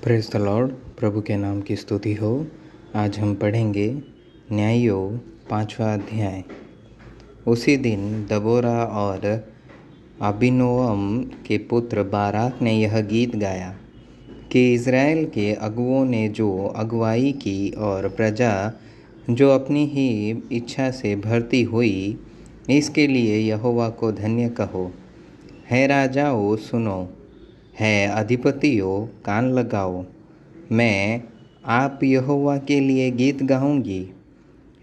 Praise the Lord. प्रभु के नाम की स्तुति हो। आज हम पढ़ेंगे न्याययोग 5वां अध्याय। उसी दिन दबोरा और अबीनोअम के पुत्र बाराक ने यह गीत गाया कि इज़राइल के अगुओं ने जो अगुवाई की और प्रजा जो अपनी ही इच्छा से भरती हुई, इसके लिए यहोवा को धन्य कहो। है राजाओं सुनो, है अधिपतियों कान लगाओ। मैं आप यहोवा के लिए गीत गाऊंगी।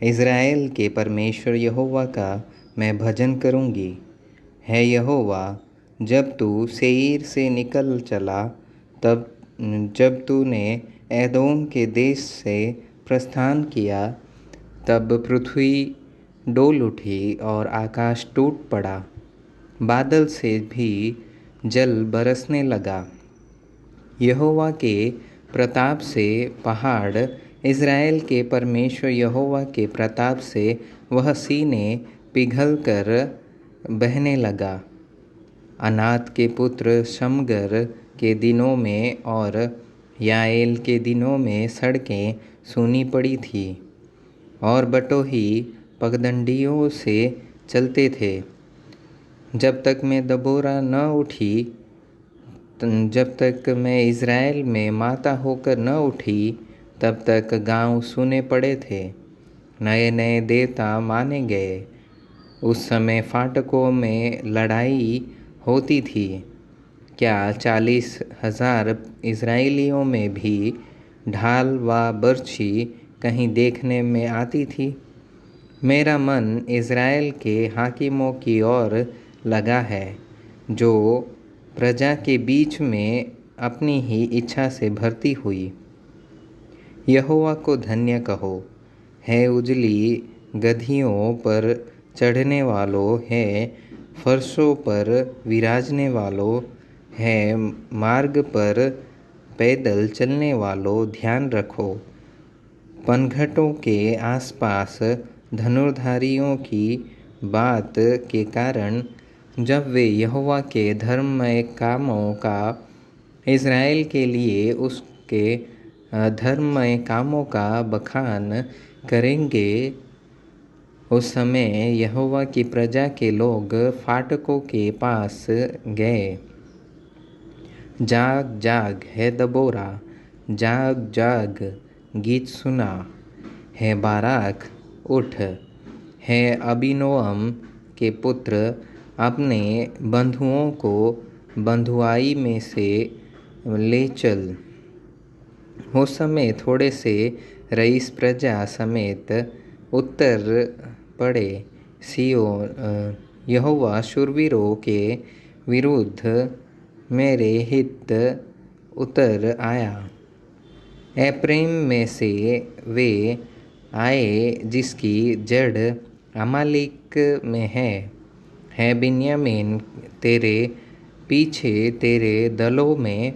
इज़राइल के परमेश्वर यहोवा का मैं भजन करूंगी। है यहोवा, जब तू सेईर से निकल चला, तब जब तूने एदोम के देश से प्रस्थान किया, तब पृथ्वी डोल उठी और आकाश टूट पड़ा। बादल से भी जल बरसने लगा। यहोवा के प्रताप से पहाड़, इज़राइल के परमेश्वर यहोवा के प्रताप से वह सीने पिघल कर बहने लगा। अनात के पुत्र शमगर के दिनों में और याएल के दिनों में सड़कें सूनी पड़ी थी और बटोही पगडंडियों से चलते थे। जब तक मैं दबोरा न उठी, जब तक मैं इज़राइल में माता होकर न उठी, तब तक गांव सूने पड़े थे। नए नए देवता माने गए। उस समय फाटकों में लड़ाई होती थी। क्या 40,000 इज़राइलियों में भी ढाल व बर्छी कहीं देखने में आती थी? मेरा मन इज़राइल के हाकिमों की ओर लगा है, जो प्रजा के बीच में अपनी ही इच्छा से भर्ती हुई। यहोवा को धन्य कहो। है उजली गदहियों पर चढ़ने वालों, है फर्शों पर विराजने वालों, है मार्ग पर पैदल चलने वालों, ध्यान रखो। पनघटों के आसपास धनुर्धारियों की बात के कारण, जब वे यहोवा के धर्ममय कामों का, इज़राइल के लिए उसके धर्ममय कामों का बखान करेंगे, उस समय यहोवा की प्रजा के लोग फाटकों के पास गए। जाग जाग है दबोरा, जाग जाग गीत सुना। है बाराक, उठ। है अबीनोअम के पुत्र, अपने बंधुओं को बंधुआई में से ले चल। उस समय थोड़े से रईस प्रजा समेत उत्तर पड़े। यहोवा शूरवीरों के विरुद्ध मेरे हित उतर आया। एप्रैम में से वे आए जिसकी जड़ अमालेक में है बिन्यामीन तेरे पीछे तेरे दलों में।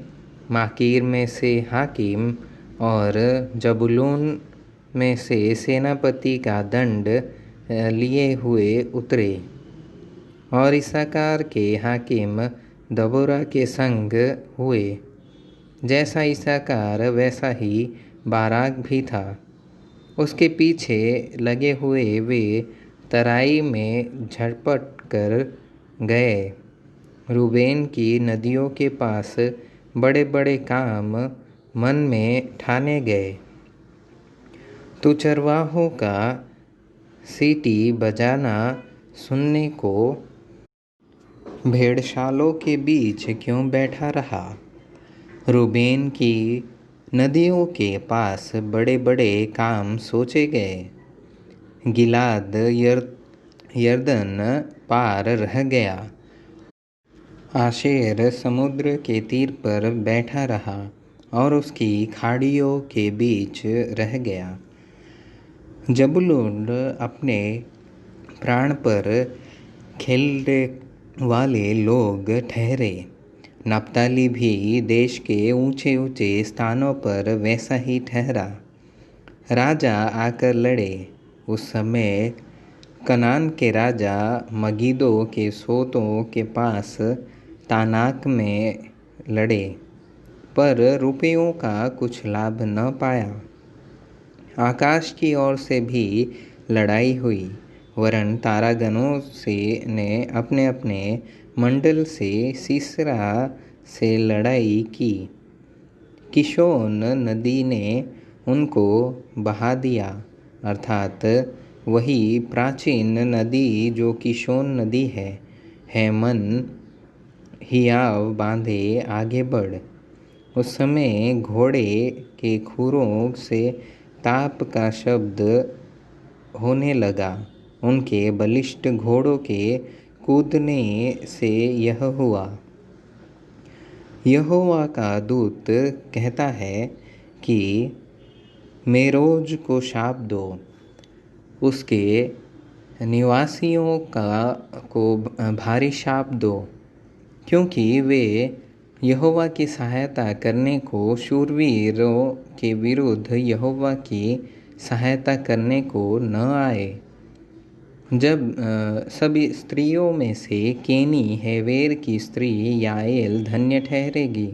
माकीर में से हाकिम और जबूलून में से सेनापति का दंड लिए हुए उतरे। और इस्साकार के हाकिम दबोरा के संग हुए। जैसा इस्साकार वैसा ही बाराक भी था। उसके पीछे लगे हुए वे तराई में झपट कर गए। रूबेन की नदियों के पास बड़े बड़े काम मन में ठाने गए। तू चरवाहों का सीटी बजाना सुनने को भेड़शालों के बीच क्यों बैठा रहा? रूबेन की नदियों के पास बड़े बड़े काम सोचे गए। गिलाद यरदन पार रह गया। आशेर समुद्र के तीर पर बैठा रहा और उसकी खाड़ियों के बीच रह गया। जबूलून अपने प्राण पर खेलने वाले लोग ठहरे। नप्ताली भी देश के ऊंचे ऊंचे स्थानों पर वैसा ही ठहरा। राजा आकर लड़े। उस समय कनान के राजा मगिदो के सोतों के पास तानाक में लड़े। पर रुपयों का कुछ लाभ न पाया। आकाश की ओर से भी लड़ाई हुई, वरन तारागणों से ने अपने अपने मंडल से सीसरा से लड़ाई की। किशोन नदी ने उनको बहा दिया, अर्थात वही प्राचीन नदी जो किशोन नदी है मन हियाव बांधे आगे बढ़। उस समय घोड़े के खुरों से ताप का शब्द होने लगा। उनके बलिष्ठ घोड़ों के कूदने से यह हुआ। यहोवा का दूत कहता है कि मेरोज को शाप दो, उसके निवासियों को भारी शाप दो, क्योंकि वे यहोवा की सहायता करने को, शूरवीरों के विरुद्ध यहोवा की सहायता करने को न आए। जब सभी स्त्रियों में से केनी हेवेर की स्त्री याएल धन्य ठहरेगी।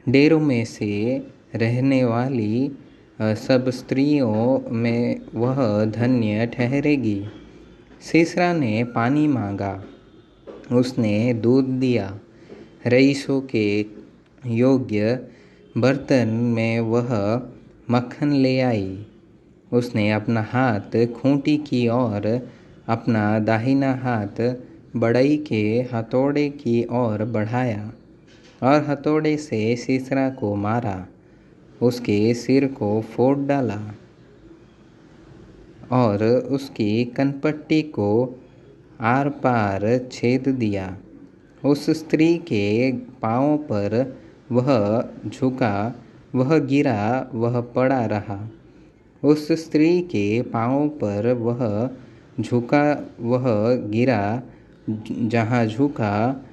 डेरों में से रहने वाली सब स्त्रियों में वह धन्य ठहरेगी। सीसरा ने पानी मांगा, उसने दूध दिया। रईसों के योग्य बर्तन में वह मक्खन ले आई। उसने अपना हाथ खूंटी की ओर, अपना दाहिना हाथ बढ़ई के हथौड़े की ओर बढ़ाया और हथौड़े से सीसरा को मारा, उसके सिर को फोड़ डाला और उसकी कनपट्टी को आर पार छेद दिया। उस स्त्री के पाँवों पर वह झुका, वह गिरा, वह पड़ा रहा। उस स्त्री के पाँवों पर वह झुका, वह गिरा, जहाँ झुका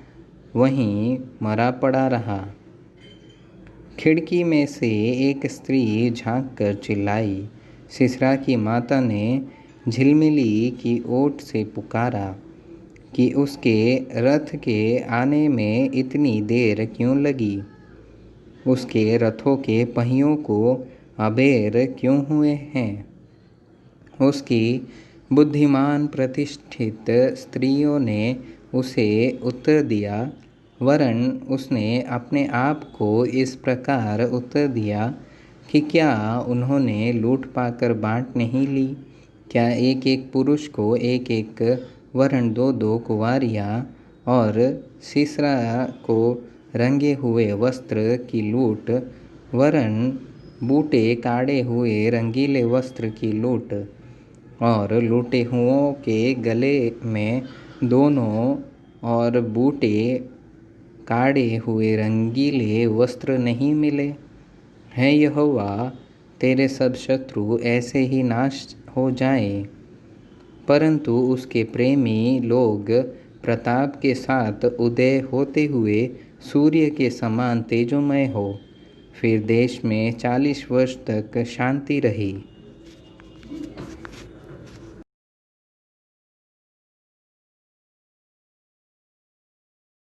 वहीं मरा पड़ा रहा। खिड़की में से एक स्त्री झांक कर चिल्लाई। सीसरा की माता ने झिलमिली की ओट से पुकारा कि उसके रथ के आने में इतनी देर क्यों लगी? उसके रथों के पहियों को अबेर क्यों हुए हैं? उसकी बुद्धिमान प्रतिष्ठित स्त्रियों ने उसे उत्तर दिया, वरन उसने अपने आप को इस प्रकार उत्तर दिया कि क्या उन्होंने लूट पाकर बाँट नहीं ली? क्या एक एक पुरुष को एक एक वरन दो दो कुंवारियाँ और सीसरा को रंगे हुए वस्त्र की लूट, वरन बूटे काढ़े हुए रंगीले वस्त्र की लूट और लूटे हुओं के गले में दोनों और बूटे काढ़े हुए रंगीले वस्त्र नहीं मिले? है यहोवा, तेरे सब शत्रु ऐसे ही नाश हो जाएं, परंतु उसके प्रेमी लोग प्रताप के साथ उदय होते हुए सूर्य के समान तेजोमय हो। फिर देश में 40 वर्ष तक शांति रही।